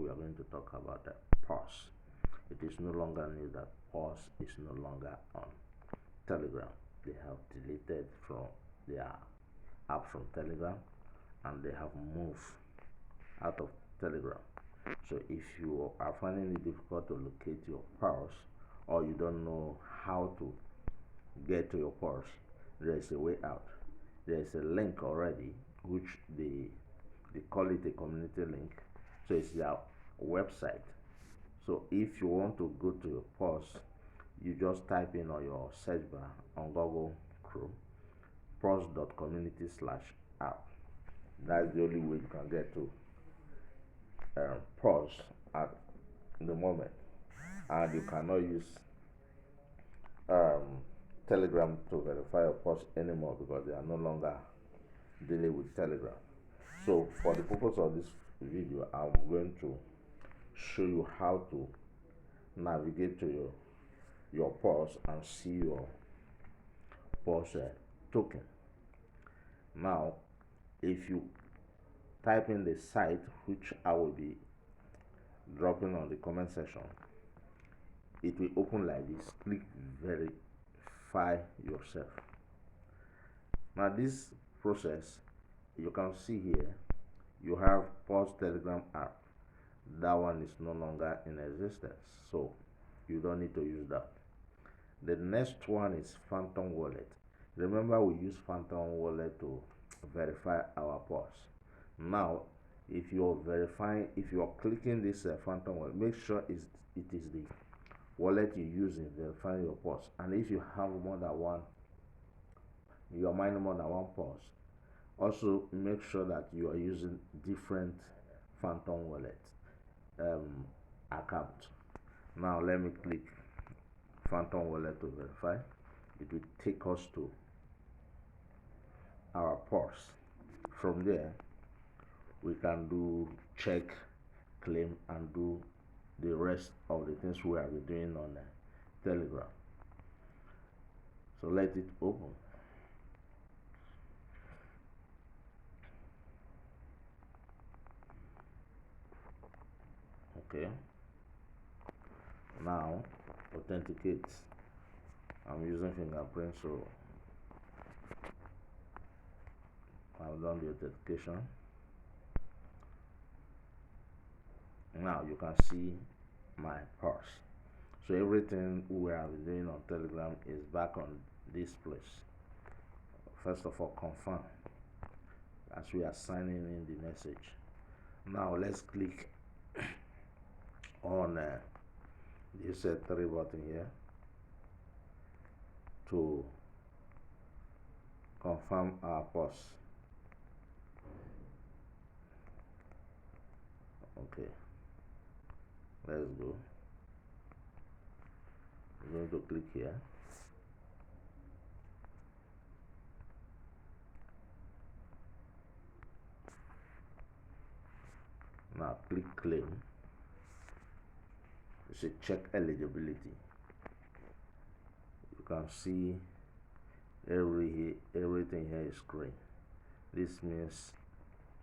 we are going to talk about the Paws. It is no longer news that Paws is no longer on Telegram. They have deleted from their app from Telegram, and they have moved out of Telegram. So if you are finding it difficult to locate your Paws, or you don't know how to get to your Paws, there is a way out. There is a link already, which they call it a community link. So it's their website. So if you want to go to your Paws, you just type in on your search bar on Google Chrome paws.community/app. That's the only way you can get to Paws at the moment. And you cannot use Telegram to verify your Paws anymore, because they are no longer dealing with Telegram. So for the purpose of this video, I'm going to show you how to navigate to your Paws and see your Paws token. Now, if you type in the site, which I will be dropping on the comment section, it will open like this. Click verify yourself. Now this process, you can see here, you have Paws Telegram app. That one is no longer in existence, so you don't need to use that. The next one is Phantom Wallet. Remember, we use Phantom Wallet to verify our Paws. Now if you're clicking this Phantom Wallet, make sure it is the wallet you use in verifying your Paws. And if you have more than one, you are mining more than one Paws, also make sure that you are using different Phantom Wallet account. Now let me click Phantom Wallet to verify. It will take us to our Paws. From there we can do check, claim, and do the rest of the things we have been doing on Telegram. So let it open. Okay, now authenticate. I'm using fingerprint, so I've done the authentication. Now you can see my Paws. So everything we have been doing on Telegram is back on this place. First of all, confirm, as we are signing in the message. Now let's click on this 3 button here to confirm our Paws. Okay, let's go. We're going to click here. Now click claim. It's a check eligibility. You can see everything here is green. This means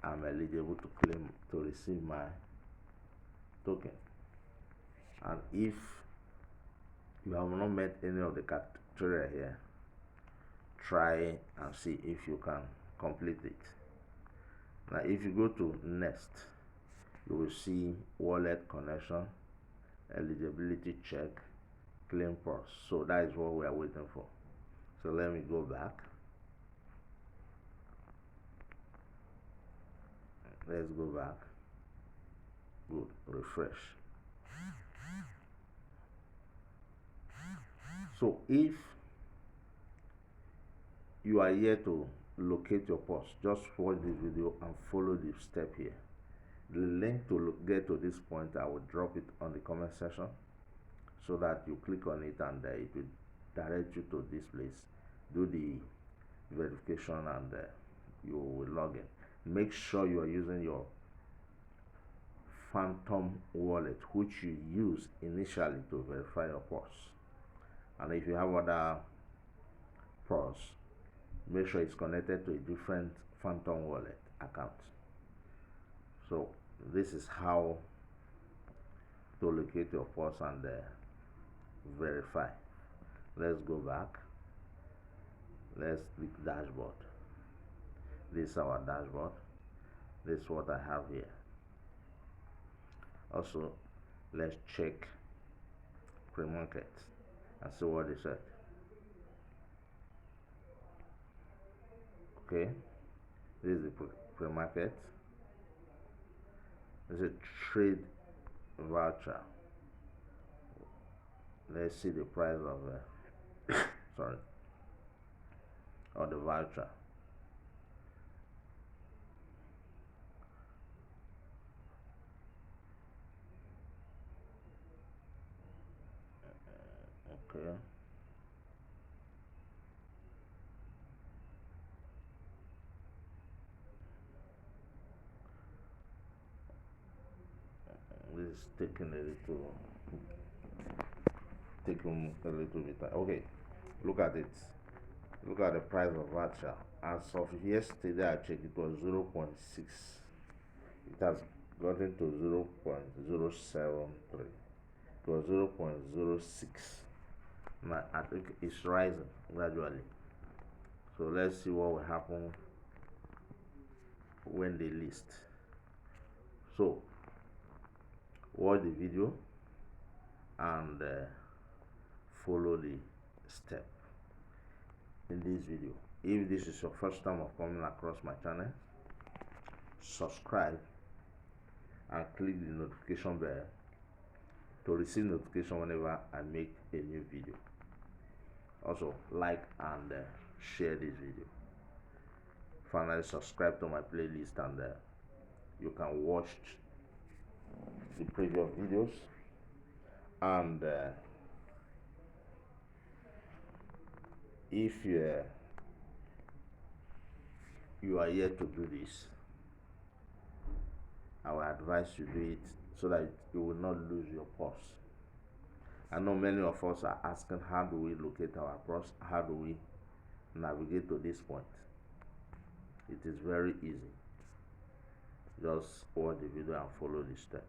I'm eligible to claim to receive my token. And if you have not met any of the criteria here, try and see if you can complete it. Now if you go to next, you will see wallet connection, eligibility check, claim Paws. So that is what we are waiting for. So let me go back. Let's go back. Good. Refresh. So if you are here to locate your Paws, just watch this video and follow the step here. The link to get to this point, I will drop it on the comment section, so that you click on it and it will direct you to this place. Do the verification and you will log in. Make sure you are using your Phantom Wallet, which you use initially to verify your Paws. And if you have other Paws, make sure it's connected to a different Phantom Wallet account. So this is how to locate your Paws and verify. Let's go back. Let's click dashboard. This is our dashboard. This is what I have here. Also, let's check pre-market and see what they said. Okay, this is the pre-market. This is a trade voucher. Let's see the price of sorry, of the voucher. Okay. This is taking a little bit time. Okay, look at it. Look at the price of voucher. As of yesterday, I checked, it was 0.6. It has gotten to 0.073. It was 0.06. Now I think it's rising gradually. So let's see what will happen when they list. So watch the video and follow the step in this video. If this is your first time of coming across my channel, subscribe and click the notification bell to receive notification whenever I make a new video. Also like and share this video. Finally, subscribe to my playlist and you can watch the previous videos, and if you are here to do this, I will advise you do it so that you will not lose your Paws. I know many of us are asking, how do we locate our Paws? How do we navigate to this point? It is very easy. Just watch the video and follow the step.